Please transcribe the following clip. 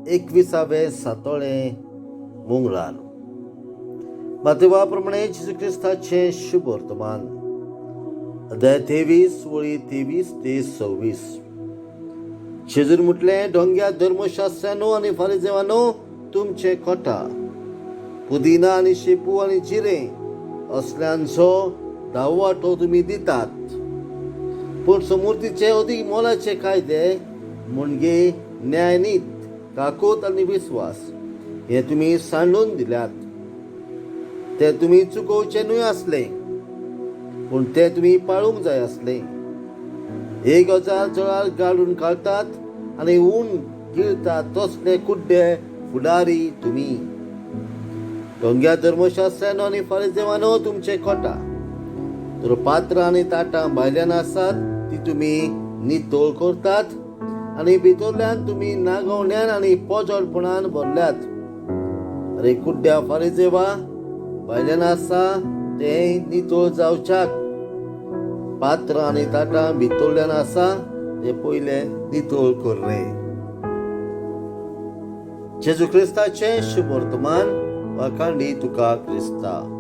21 सातोळे मुंगळान. मातेवाप्रमाणे जेजू ख्रिस्ताचे शुभ वर्तमान, अध्याय 23 वळी 23 ते 26. जेजून म्हटले, ढोंग्या धर्मशास्त्रांनो आनी फारिजेवांनो, तुमचे खोटा पुदिना आनी शेपू आनी जिरे असल्यांचो दावो वांटो तुमी दितात, पूण समृद्धीचे अदीक मोलाचे कायदे म्हणजे न्यायनीत, काकूत आनी विस्वास हे तुमी सांडून दिल्यात. ते तुमी चुकोवचे न्हय आसले, पूण ते तुमी पाळूंक जाय आसले. एक गजाल जळार गाडून काडटात आनी ऊन गिळटात तसले कुड्डे फुडारी तुमी. ढोंग्या धर्मशास्त्रांनो आनी फारिजेवांनो, तुमचे खोटा. तर पात्रां आनी ताटां भायल्यान आसात ती तुमी नितळ करतात आनी भितरल्यान तुमी नागवण्यान आनी पोजडपणान भरल्यात. अरे कुड्ड्या फारिजेवा, भायल्यान आसा ते नितळ जावच्याक, पात्रां आनी ताटां भितरल्यान आसा ते पयले नितळ कर रे. जेजू ख्रिस्ताचे शुभ वर्तमान. वाखाणली तुका क्रिस्ता.